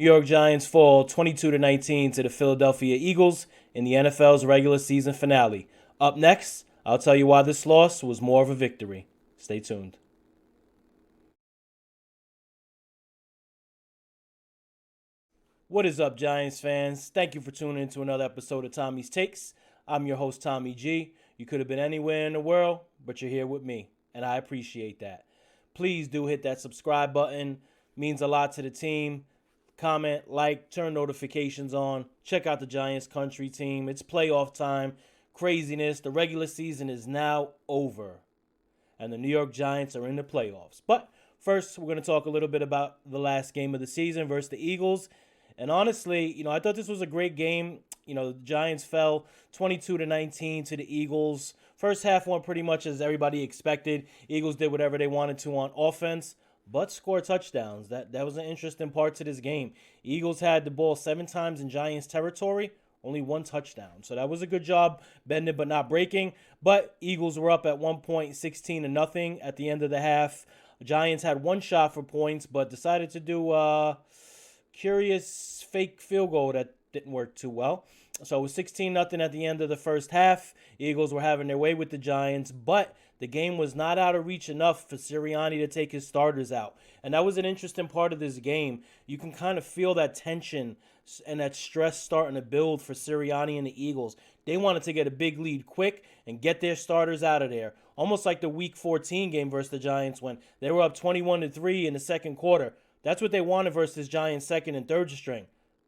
New York Giants fall 22-19 to the Philadelphia Eagles in the NFL's regular season finale. Up next, I'll tell you why this loss was more of a victory. Stay tuned. What is up, Giants fans? Thank you for tuning in to another episode of Tommy's Takes. I'm your host, Tommy G. You could have been anywhere in the world, but you're here with me, and I appreciate that. Please do hit that subscribe button. It means a lot to the team. Comment, like, turn notifications on. Check out the Giants country team. It's playoff time. Craziness. The regular season is now over, and the New York Giants are in the playoffs. But first, we're going to talk a little bit about the last game of the season versus the Eagles. And honestly, I thought this was a great game. The Giants fell 22-19 to the Eagles. First half went pretty much as everybody expected. Eagles did whatever they wanted to on offense, but scored touchdowns. That was an interesting part to this game. Eagles had the ball 7 times in Giants territory, only 1 touchdown. So that was a good job, bending but not breaking. But Eagles were up at one point 16-0 at the end of the half. Giants had 1 shot for points, but decided to do curious fake field goal that didn't work too well. So it was 16-0 at the end of the first half. Eagles were having their way with the Giants, but the game was not out of reach enough for Sirianni to take his starters out. And that was an interesting part of this game. You can kind of feel that tension and that stress starting to build for Sirianni and the Eagles. They wanted to get a big lead quick and get their starters out of there. Almost like the Week 14 game versus the Giants when they were up 21-3 in the second quarter. That's what they wanted versus Giants' second and third string.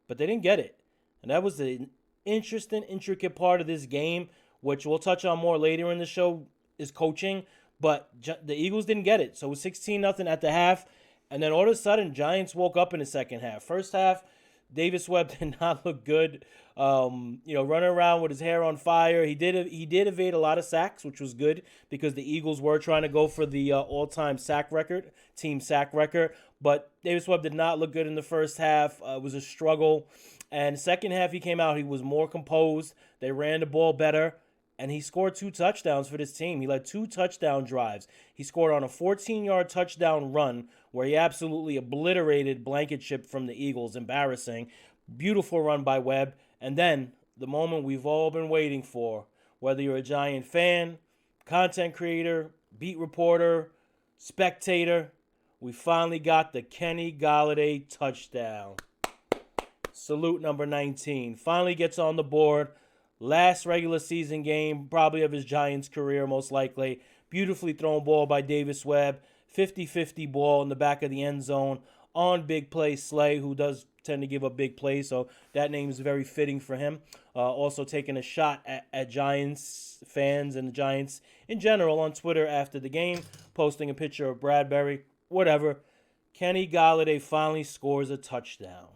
But they didn't get it. And that was the interesting, intricate part of this game, which we'll touch on more later in the show, is coaching. But the Eagles didn't get it. So it was 16-0 at the half. And then all of a sudden, Giants woke up in the second half. First half, Davis Webb did not look good. Running around with his hair on fire. He did evade a lot of sacks, which was good because the Eagles were trying to go for the all-time team sack record. But Davis Webb did not look good in the first half. It was a struggle. And second half, he came out. He was more composed. They ran the ball better. And he scored 2 touchdowns for this team. He led 2 touchdown drives. He scored on a 14-yard touchdown run where he absolutely obliterated Blankenship from the Eagles. Embarrassing. Beautiful run by Webb. And then the moment we've all been waiting for, whether you're a Giant fan, content creator, beat reporter, spectator, we finally got the Kenny Golladay touchdown. Salute number 19. Finally gets on the board. Last regular season game, probably of his Giants career, most likely. Beautifully thrown ball by Davis Webb. 50-50 ball in the back of the end zone on big play Slay, who does tend to give up big plays, so that name is very fitting for him. Also taking a shot at Giants fans and the Giants in general on Twitter after the game, posting a picture of Bradbury, whatever. Kenny Golladay finally scores a touchdown.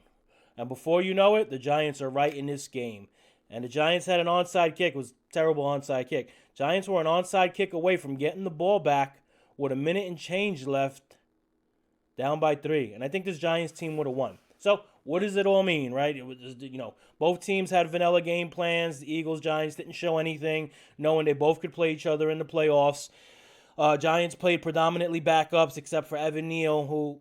And before you know it, the Giants are right in this game. And the Giants had an onside kick. It was a terrible onside kick. Giants were an onside kick away from getting the ball back with a minute and change left, down by 3. And I think this Giants team would have won. So what does it all mean, right? It was just, both teams had vanilla game plans. The Eagles, Giants didn't show anything, knowing they both could play each other in the playoffs. Giants played predominantly backups except for Evan Neal, who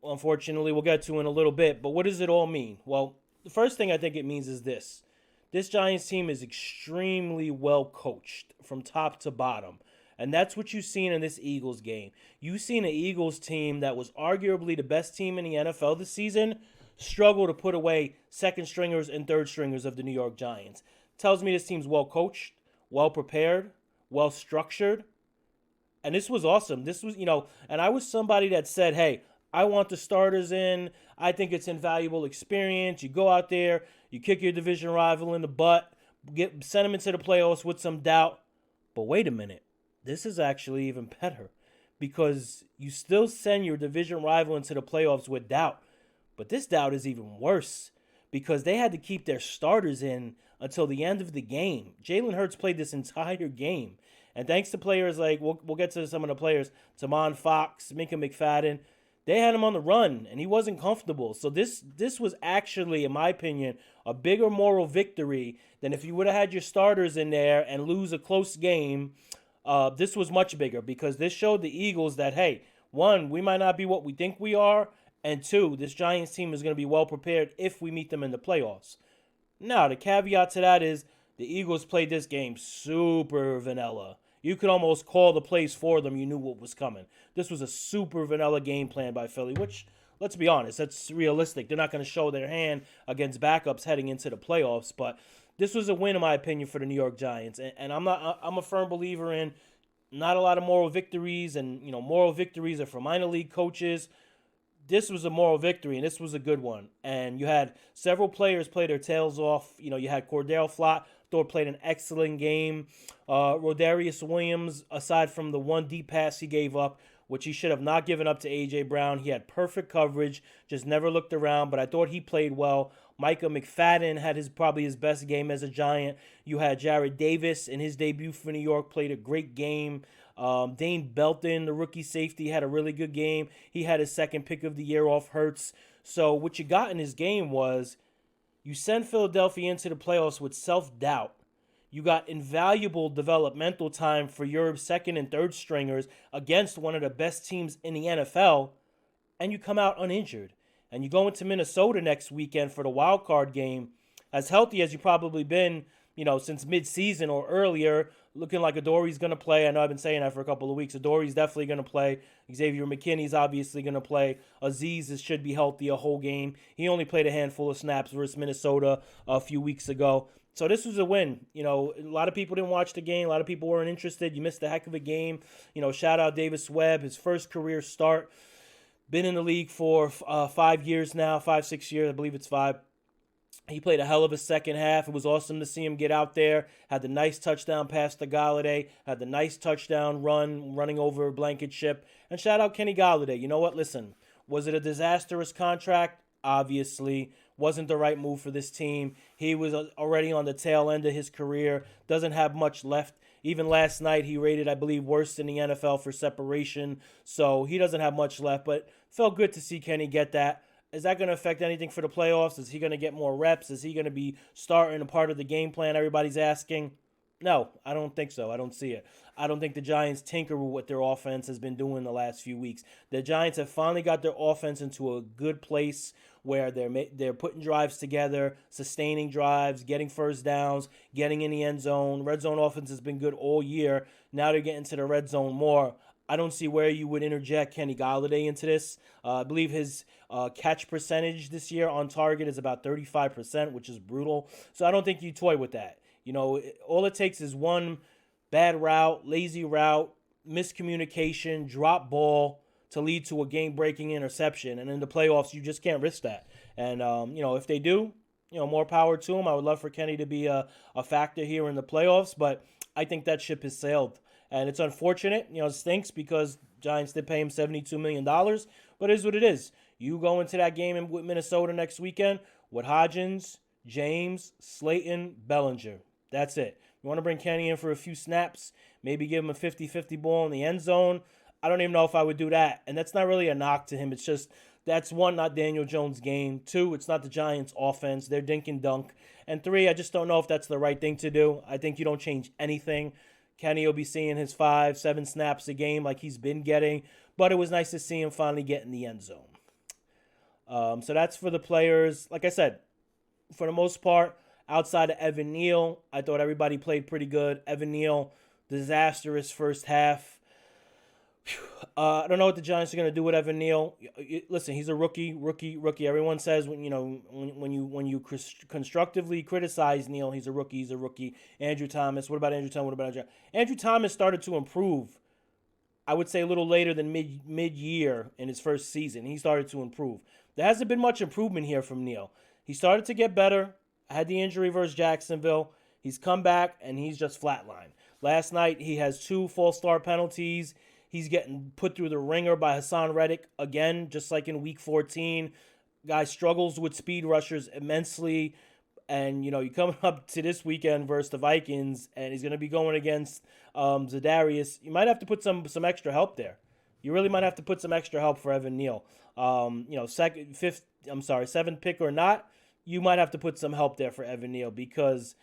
unfortunately we'll get to in a little bit. But what does it all mean? Well, the first thing I think it means is this. This Giants team is extremely well coached from top to bottom. And that's what you've seen in this Eagles game. You've seen an Eagles team that was arguably the best team in the NFL this season struggle to put away second stringers and third stringers of the New York Giants. Tells me this team's well coached, well prepared, well structured. And this was awesome. This was, and I was somebody that said, hey, I want the starters in. I think it's invaluable experience. You go out there, you kick your division rival in the butt, send them into the playoffs with some doubt. But wait a minute. This is actually even better because you still send your division rival into the playoffs with doubt. But this doubt is even worse because they had to keep their starters in until the end of the game. Jalen Hurts played this entire game. And thanks to players like, we'll get to some of the players, Tamon Fox, Minka McFadden, they had him on the run, and he wasn't comfortable. So this was actually, in my opinion, a bigger moral victory than if you would have had your starters in there and lose a close game. This was much bigger because this showed the Eagles that, hey, one, we might not be what we think we are, And two, this Giants team is going to be well prepared if we meet them in the playoffs. Now, the caveat to that is the Eagles played this game super vanilla. You could almost call the plays for them. You knew what was coming. This was a super vanilla game plan by Philly, which, let's be honest, that's realistic. They're not going to show their hand against backups heading into the playoffs, but this was a win, in my opinion, for the New York Giants. And I'm a firm believer in not a lot of moral victories, and moral victories are for minor league coaches. This was a moral victory, and this was a good one. And you had several players play their tails off. You had Cordell Flott, thought played an excellent game. Rodarius Williams, aside from the one deep pass he gave up, which he should have not given up to A.J. Brown, he had perfect coverage, just never looked around, but I thought he played well. Micah McFadden had probably his best game as a Giant. You had Jared Davis in his debut for New York, played a great game. Dane Belton, the rookie safety, had a really good game. He had his second pick of the year off Hurts. So what you got in his game was you send Philadelphia into the playoffs with self-doubt. You got invaluable developmental time for your second and third stringers against one of the best teams in the NFL, and you come out uninjured. And you go into Minnesota next weekend for the wild card game, as healthy as you've probably been, since mid-season or earlier, looking like Adori's going to play. I know I've been saying that for a couple of weeks. Adori's definitely going to play. Xavier McKinney's obviously going to play. Aziz should be healthy a whole game. He only played a handful of snaps versus Minnesota a few weeks ago. So this was a win. A lot of people didn't watch the game. A lot of people weren't interested. You missed a heck of a game. Shout out Davis Webb, his first career start. Been in the league for 5 years now, 5-6 years. I believe it's 5. He played a hell of a second half. It was awesome to see him get out there. Had the nice touchdown pass to Galladay. Had the nice touchdown running over Blankenship. And shout out Kenny Galladay. You know what? Listen, was it a disastrous contract? Obviously. Wasn't the right move for this team. He was already on the tail end of his career. Doesn't have much left. Even last night, he rated, I believe, worst in the NFL for separation. So he doesn't have much left. But felt good to see Kenny get that. Is that going to affect anything for the playoffs? Is he going to get more reps? Is he going to be starting a part of the game plan everybody's asking? No, I don't think so. I don't see it. I don't think the Giants tinker with what their offense has been doing the last few weeks. The Giants have finally got their offense into a good place where they're putting drives together, sustaining drives, getting first downs, getting in the end zone. Red zone offense has been good all year. Now they're getting to the red zone more. I don't see where you would interject Kenny Galladay into this. I believe his catch percentage this year on target is about 35%, which is brutal. So I don't think you toy with that. All it takes is one bad route, lazy route, miscommunication, drop ball to lead to a game-breaking interception. And in the playoffs, you just can't risk that. And, if they do, more power to them. I would love for Kenny to be a factor here in the playoffs, but I think that ship has sailed. And it's unfortunate, it stinks because Giants did pay him $72 million, but it is what it is. You go into that game with Minnesota next weekend with Hodgins, James, Slayton, Bellinger. That's it. You want to bring Kenny in for a few snaps, maybe give him a 50-50 ball in the end zone. I don't even know if I would do that. And that's not really a knock to him. It's just, that's one, not Daniel Jones' game. Two, it's not the Giants' offense. They're dink and dunk. And three, I just don't know if that's the right thing to do. I think you don't change anything. Kenny will be seeing his 5-7 snaps a game like he's been getting. But it was nice to see him finally get in the end zone. So that's for the players. Like I said, for the most part, outside of Evan Neal, I thought everybody played pretty good. Evan Neal, disastrous first half. I don't know what the Giants are going to do with Evan Neal. Listen, he's a rookie. Everyone says when you constructively criticize Neal, he's a rookie. Andrew Thomas. What about Andrew Thomas? Andrew Thomas started to improve. I would say a little later than mid-year in his first season. He started to improve. There hasn't been much improvement here from Neal. He started to get better. Had the injury versus Jacksonville. He's come back, and he's just flatlined. Last night, he has 2 false start penalties. He's getting put through the ringer by Hassan Reddick again, just like in Week 14. Guy struggles with speed rushers immensely. And, you coming up to this weekend versus the Vikings, and he's going to be going against Zadarius. You might have to put some extra help there. You really might have to put some extra help for Evan Neal. Seventh pick or not, you might have to put some help there for Evan Neal because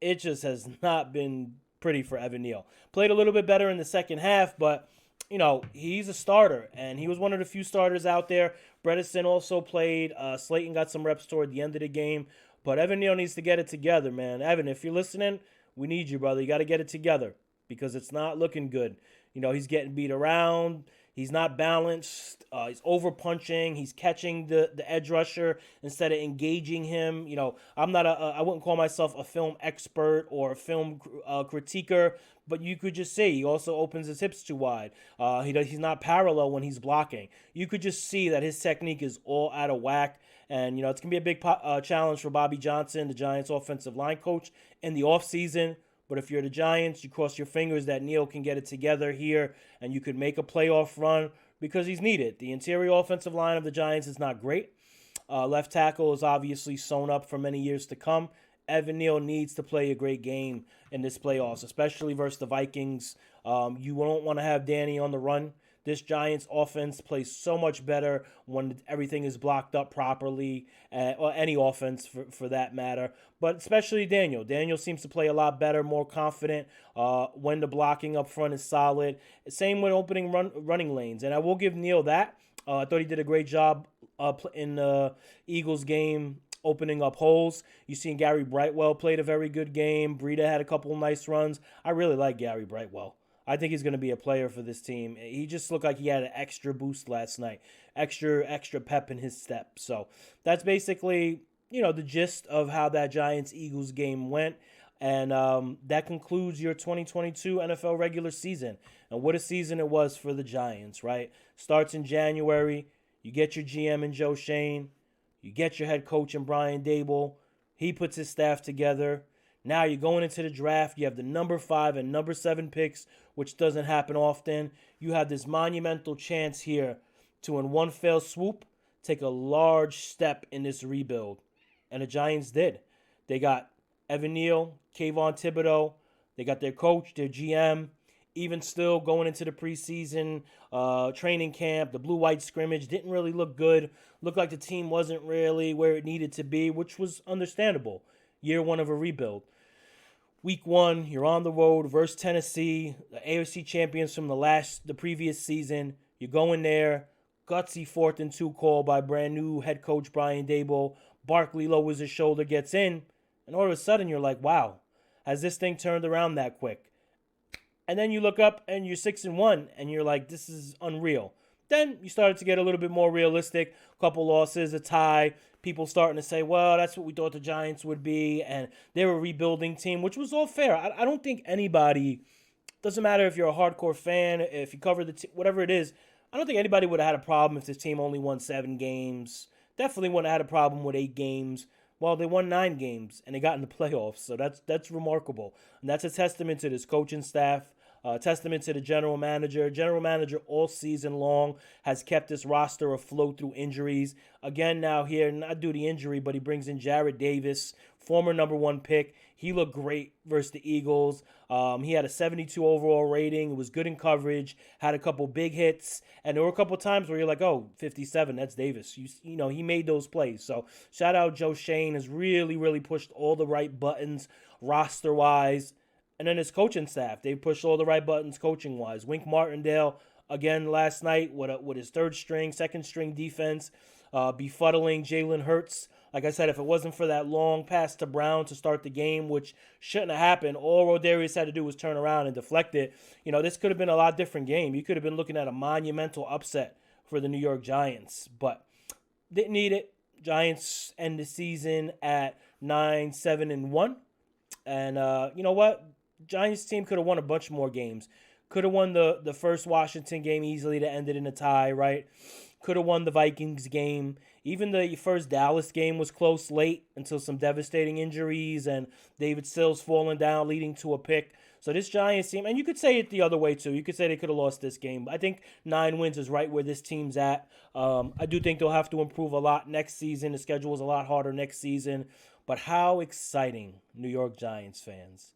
it just has not been pretty for Evan Neal. Played a little bit better in the second half, but he's a starter, and he was one of the few starters out there Bredesen also played. Slayton got some reps toward the end of the game. But Evan Neal needs to get it together, man. Evan, if you're listening, we need you, brother. You got to get it together because it's not looking good. He's getting beat around. He's not balanced. He's over punching. He's catching the edge rusher instead of engaging him. I'm not I wouldn't call myself a film expert or a film critiquer, but you could just see he also opens his hips too wide. He's not parallel when he's blocking. You could just see that his technique is all out of whack. And, it's going to be a big challenge for Bobby Johnson, the Giants offensive line coach, in the offseason. But if you're the Giants, you cross your fingers that Neal can get it together here and you could make a playoff run because he's needed. The interior offensive line of the Giants is not great. Left tackle is obviously sewn up for many years to come. Evan Neal needs to play a great game in this playoffs, especially versus the Vikings. You won't want to have Danny on the run. This Giants offense plays so much better when everything is blocked up properly, or any offense for that matter. But especially Daniel. Daniel seems to play a lot better, more confident when the blocking up front is solid. Same with opening running lanes. And I will give Neal that. I thought he did a great job in the Eagles game opening up holes. You seen Gary Brightwell played a very good game. Breida had a couple of nice runs. I really like Gary Brightwell. I think he's going to be a player for this team. He just looked like he had an extra boost last night, extra pep in his step. So that's basically, the gist of how that Giants-Eagles game went. And that concludes your 2022 NFL regular season. And what a season it was for the Giants, right? Starts in January. You get your GM in Joe Shane. You get your head coach in Brian Dable. He puts his staff together. Now you're going into the draft. You have the number 5 and number 7 picks, which doesn't happen often. You have this monumental chance here to, in one fell swoop, take a large step in this rebuild. And the Giants did. They got Evan Neal, Kayvon Thibodeau. They got their coach, their GM. Even still going into the preseason training camp, the blue-white scrimmage didn't really look good. Looked like the team wasn't really where it needed to be, which was understandable. Year 1 of a rebuild. Week 1, you're on the road versus Tennessee, the AFC champions from the previous season. You're going there, gutsy 4th and 2 call by brand new head coach Brian Dable. Barkley lowers his shoulder, gets in, and all of a sudden you're like, wow, has this thing turned around that quick? And then you look up and you're 6-1, and you're like, this is unreal. Then you started to get a little bit more realistic. A couple losses, a tie. People starting to say, well, that's what we thought the Giants would be. And they're a rebuilding team, which was all fair. I don't think anybody, doesn't matter if you're a hardcore fan, if you cover whatever it is, I don't think anybody would have had a problem if this team only won 7 games. Definitely wouldn't have had a problem with 8 games. Well, they won 9 games, and they got in the playoffs. So that's remarkable. And that's a testament to this coaching staff. Testament to the general manager. General manager all season long has kept this roster afloat through injuries. Again, now here, not due to injury, but he brings in Jarrad Davis, former number 1 pick. He looked great versus the Eagles. He had a 72 overall rating. It was good in coverage. Had a couple big hits. And there were a couple times where you're like, oh, 57, that's Davis. He made those plays. So shout out Joe Shane. Has really, really pushed all the right buttons roster-wise. And then his coaching staff, they pushed all the right buttons coaching-wise. Wink Martindale, again, last night with his second string defense, befuddling Jalen Hurts. Like I said, if it wasn't for that long pass to Brown to start the game, which shouldn't have happened, all Rodarius had to do was turn around and deflect it. This could have been a lot different game. You could have been looking at a monumental upset for the New York Giants, but didn't need it. Giants end the season at 9-7-1. And you know what? Giants team could have won a bunch more games. Could have won the first Washington game easily to end it in a tie, right? Could have won the Vikings game. Even the first Dallas game was close late until some devastating injuries and David Sills falling down, leading to a pick. So this Giants team, and you could say it the other way too. You could say they could have lost this game. I think 9 wins is right where this team's at. I do think they'll have to improve a lot next season. The schedule is a lot harder next season. But how exciting, New York Giants fans.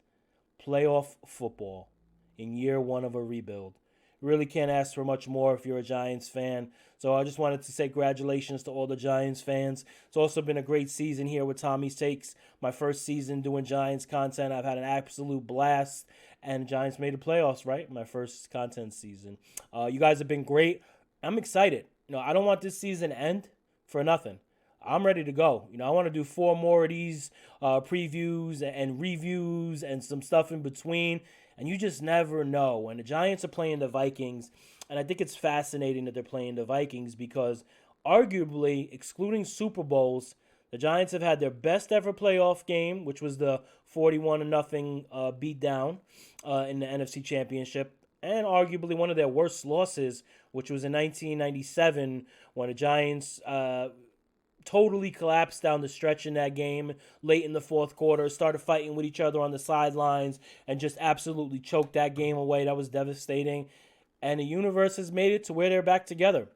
Playoff football in year 1 of a rebuild. Really can't ask for much more if you're a Giants fan. So I just wanted to say congratulations to all the Giants fans. It's also been a great season here with Tommy's Takes. My first season doing Giants content. I've had an absolute blast. And Giants made the playoffs, right? My first content season. You guys have been great. I'm excited. I don't want this season to end for nothing. I'm ready to go. I want to do 4 more of these previews and reviews and some stuff in between. And you just never know. When the Giants are playing the Vikings, and I think it's fascinating that they're playing the Vikings because arguably, excluding Super Bowls, the Giants have had their best ever playoff game, which was the 41 to nothing beat down in the NFC Championship, and arguably one of their worst losses, which was in 1997 when the Giants totally collapsed down the stretch in that game late in the fourth quarter, started fighting with each other on the sidelines, and just absolutely choked that game away. That was devastating. And the universe has made it to where they're back together.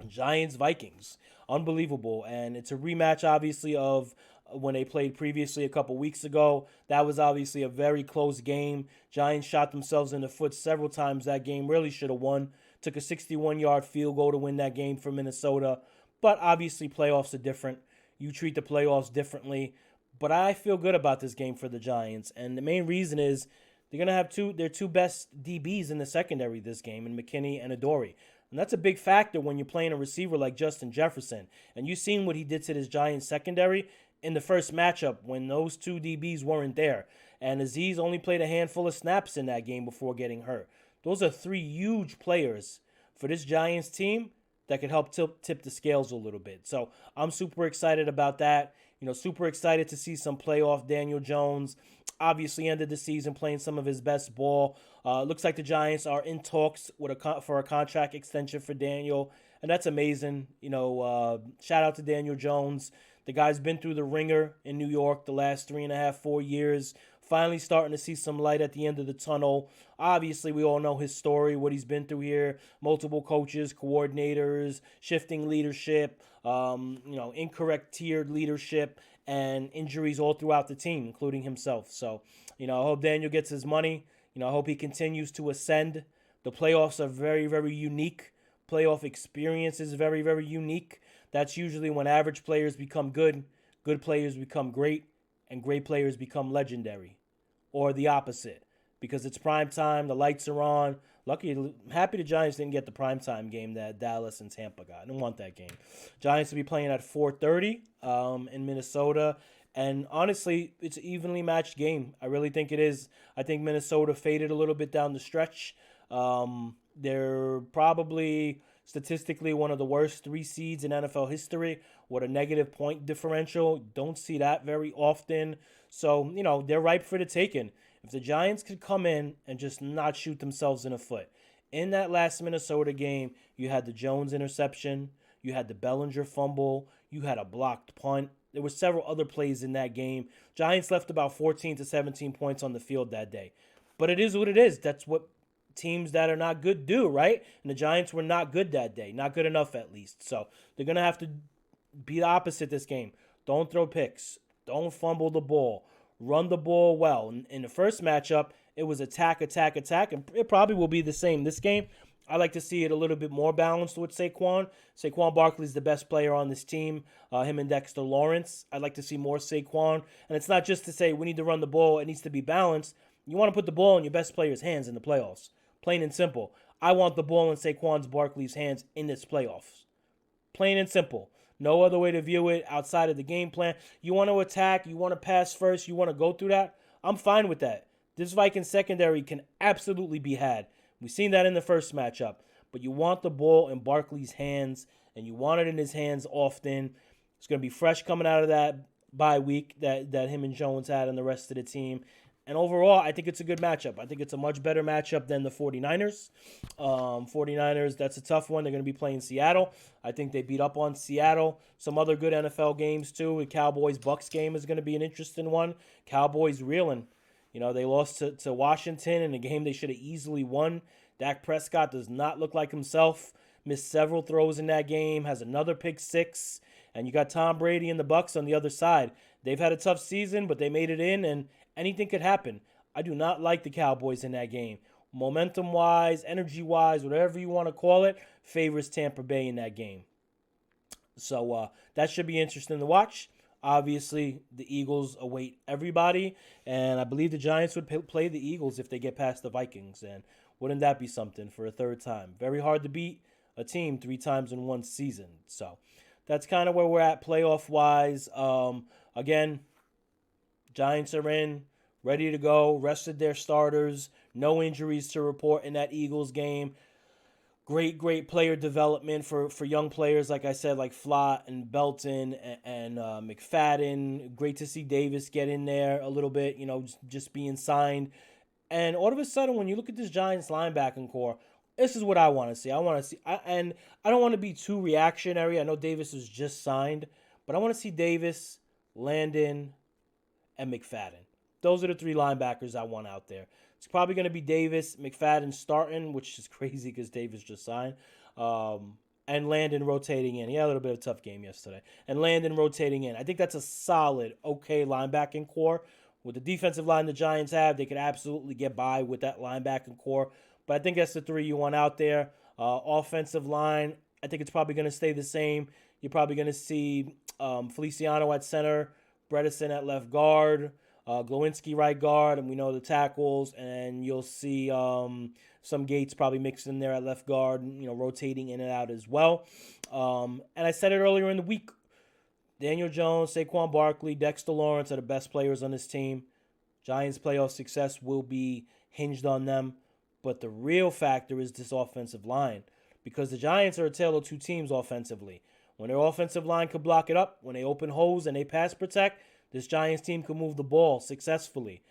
Giants Vikings. Unbelievable. And it's a rematch, obviously, of when they played previously a couple weeks ago. That was obviously a very close game. Giants shot themselves in the foot several times that game. Really should have won. Took a 61-yard field goal to win that game for Minnesota. But obviously, playoffs are different. You treat the playoffs differently. But I feel good about this game for the Giants. And the main reason is they're going to have their two best DBs in the secondary this game, in McKinney and Adoree. And that's a big factor when you're playing a receiver like Justin Jefferson. And you've seen what he did to this Giants secondary in the first matchup when those two DBs weren't there. And Aziz only played a handful of snaps in that game before getting hurt. Those are 3 huge players for this Giants team that could help tip the scales a little bit. So I'm super excited about that. Super excited to see some playoff Daniel Jones. Obviously ended the season playing some of his best ball. Looks like the Giants are in talks for a contract extension for Daniel, and that's amazing. Shout out to Daniel Jones. The guy's been through the ringer in New York the last 3.5, 4 years. Finally starting to see some light at the end of the tunnel. Obviously, we all know his story, what he's been through here. Multiple coaches, coordinators, shifting leadership, incorrect tiered leadership, and injuries all throughout the team, including himself. So, I hope Daniel gets his money. I hope he continues to ascend. The playoffs are very, very unique. Playoff experience is very, very unique. That's usually when average players become good players become great, and great players become legendary. Or the opposite. Because it's prime time, the lights are on. Happy the Giants didn't get the primetime game that Dallas and Tampa got. I didn't want that game. Giants will be playing at 4:30 in Minnesota. And honestly, it's an evenly matched game. I really think it is. I think Minnesota faded a little bit down the stretch. They're probably statistically one of the worst 3 seeds in NFL history with a negative point differential. Don't see that very often. So, they're ripe for the taking. If the Giants could come in and just not shoot themselves in the foot. In that last Minnesota game, you had the Jones interception, you had the Bellinger fumble, you had a blocked punt. There were several other plays in that game. Giants left about 14 to 17 points on the field that day. But it is what it is. That's what teams that are not good do, right? And the Giants were not good that day. Not good enough, at least. So they're going to have to be the opposite this game. Don't throw picks. Don't fumble the ball. Run the ball well. In the first matchup, it was attack, attack, attack, and it probably will be the same this game. I like to see it a little bit more balanced with Saquon. Saquon Barkley's the best player on this team, him and Dexter Lawrence. I'd like to see more Saquon. And it's not just to say we need to run the ball. It needs to be balanced. You want to put the ball in your best player's hands in the playoffs. Plain and simple. I want the ball in Saquon Barkley's hands in this playoffs. Plain and simple. No other way to view it outside of the game plan. You want to attack, you want to pass first, you want to go through that. I'm fine with that. This Vikings secondary can absolutely be had. We've seen that in the first matchup. But you want the ball in Barkley's hands, and you want it in his hands often. It's going to be fresh coming out of that bye week that him and Jones had and the rest of the team. And overall, I think it's a good matchup. I think it's a much better matchup than the 49ers. 49ers, that's a tough one. They're going to be playing Seattle. I think they beat up on Seattle. Some other good NFL games, too. The Cowboys-Bucks game is going to be an interesting one. Cowboys reeling. They lost to Washington in a game they should have easily won. Dak Prescott does not look like himself. Missed several throws in that game. Has another pick six. And you got Tom Brady and the Bucks on the other side. They've had a tough season, but they made it in, and anything could happen. I do not like the Cowboys in that game. Momentum-wise, energy-wise, whatever you want to call it, favors Tampa Bay in that game. So that should be interesting to watch. Obviously, the Eagles await everybody, and I believe the Giants would play the Eagles if they get past the Vikings, and wouldn't that be something for a third time? Very hard to beat a team 3 times in one season. So that's kind of where we're at playoff wise. Again, Giants are in, ready to go, rested their starters, no injuries to report in that Eagles game. Great player development for young players, like I said, like Flott and Belton and McFadden. Great to see Davis get in there a little bit, just being signed. And all of a sudden, when you look at this Giants linebacking core, this is what I want to see. And I don't want to be too reactionary. I know Davis was just signed, but I want to see Davis, Landon, and McFadden. Those are the three linebackers I want out there. It's probably going to be Davis, McFadden starting, which is crazy because Davis just signed, and Landon rotating in. He had a little bit of a tough game yesterday. And Landon rotating in. I think that's a solid, okay linebacking core. With the defensive line the Giants have, they could absolutely get by with that linebacking core. But I think that's the three you want out there. Offensive line, I think it's probably going to stay the same. You're probably going to see Feliciano at center, Bredesen at left guard, Glowinski right guard, and we know the tackles, and you'll see some Gates probably mixed in there at left guard, rotating in and out as well. And I said it earlier in the week, Daniel Jones, Saquon Barkley, Dexter Lawrence are the best players on this team. Giants' playoff success will be hinged on them, but the real factor is this offensive line, because the Giants are a tale of two teams offensively. When their offensive line could block it up, when they open holes and they pass protect, this Giants team can move the ball successfully.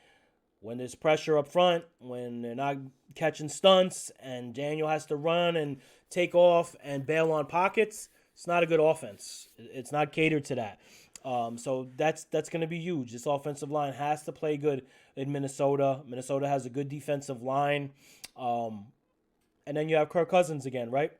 When there's pressure up front, when they're not catching stunts and Daniel has to run and take off and bail on pockets, it's not a good offense. It's not catered to that. So that's going to be huge. This offensive line has to play good in Minnesota. Minnesota has a good defensive line. And then you have Kirk Cousins again, right?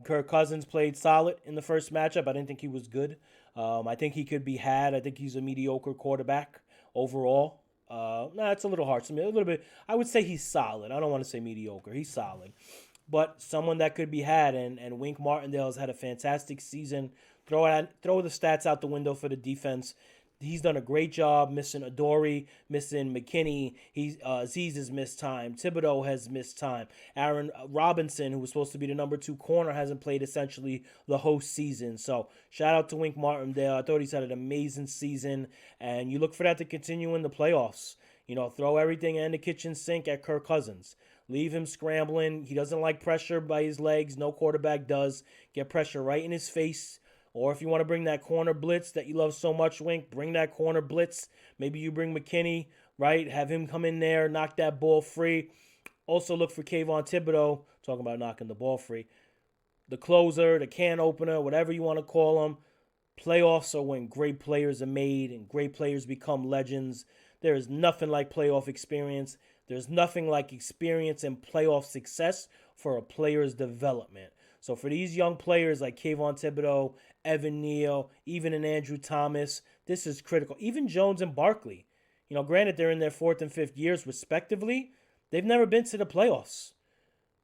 Kirk Cousins played solid in the first matchup. I didn't think he was good. I think he could be had. I think he's a mediocre quarterback overall. It's a little harsh. A little bit. I would say he's solid. I don't want to say mediocre. He's solid. But someone that could be had, and Wink Martindale has had a fantastic season. Throw the stats out the window for the defense. He's done a great job missing Adoree, missing McKinney. Aziz has missed time. Thibodeau has missed time. Aaron Robinson, who was supposed to be the number 2 corner, hasn't played essentially the whole season. So shout out to Wink Martindale. I thought he's had an amazing season, and you look for that to continue in the playoffs. Throw everything in the kitchen sink at Kirk Cousins. Leave him scrambling. He doesn't like pressure by his legs. No quarterback does. Get pressure right in his face. Or if you want to bring that corner blitz that you love so much, Wink, bring that corner blitz. Maybe you bring McKinney, right? Have him come in there, knock that ball free. Also look for Kayvon Thibodeau, talking about knocking the ball free. The closer, the can opener, whatever you want to call him. Playoffs are when great players are made and great players become legends. There is nothing like playoff experience. There's nothing like experience and playoff success for a player's development. So for these young players like Kayvon Thibodeau, Evan Neal, even an Andrew Thomas, this is critical. Even Jones and Barkley. Granted, they're in their 4th and 5th years respectively. They've never been to the playoffs.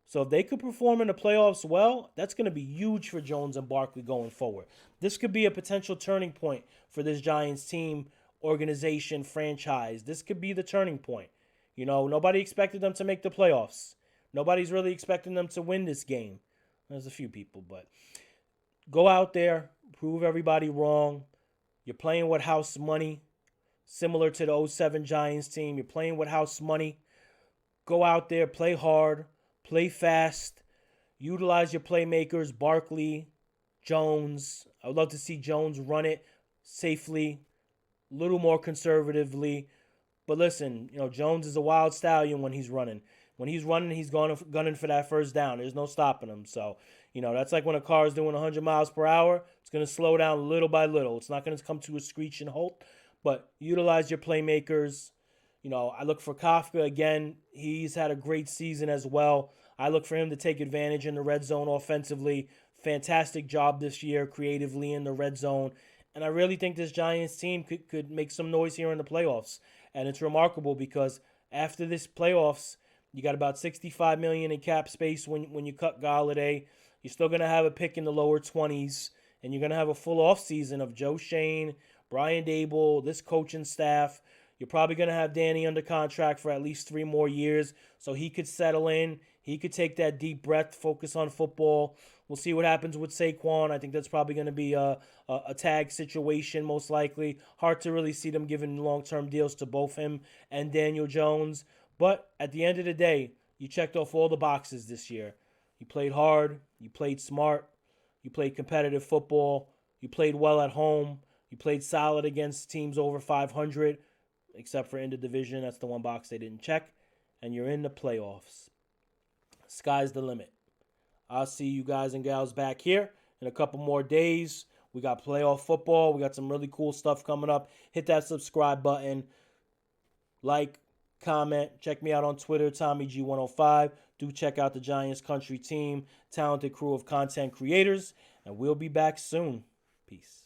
So if they could perform in the playoffs well, that's going to be huge for Jones and Barkley going forward. This could be a potential turning point for this Giants team, organization, franchise. This could be the turning point. Nobody expected them to make the playoffs. Nobody's really expecting them to win this game. There's a few people, but go out there, prove everybody wrong. You're playing with house money, similar to the 07 Giants team. You're playing with house money. Go out there, play hard, play fast, utilize your playmakers, Barkley, Jones. I would love to see Jones run it safely, a little more conservatively. But listen, Jones is a wild stallion when he's running. When he's running, he's gunning for that first down. There's no stopping him. So, that's like when a car is doing 100 miles per hour. It's going to slow down little by little. It's not going to come to a screeching halt. But utilize your playmakers. I look for Kafka again. He's had a great season as well. I look for him to take advantage in the red zone offensively. Fantastic job this year creatively in the red zone. And I really think this Giants team could make some noise here in the playoffs. And it's remarkable because after this playoffs, you got about $65 million in cap space when you cut Golladay. You're still going to have a pick in the lower 20s, and you're going to have a full offseason of Joe Shane, Brian Dable, this coaching staff. You're probably going to have Danny under contract for at least 3 more years, so he could settle in. He could take that deep breath, focus on football, We'll see what happens with Saquon. I think that's probably going to be a tag situation, most likely. Hard to really see them giving long-term deals to both him and Daniel Jones. But at the end of the day, you checked off all the boxes this year. You played hard. You played smart. You played competitive football. You played well at home. You played solid against teams over 500, except for in the division. That's the one box they didn't check. And you're in the playoffs. Sky's the limit. I'll see you guys and gals back here in a couple more days. We got playoff football. We got some really cool stuff coming up. Hit that subscribe button. Like, comment. Check me out on Twitter, TommyG105. Do check out the Giants Country team, talented crew of content creators. And we'll be back soon. Peace.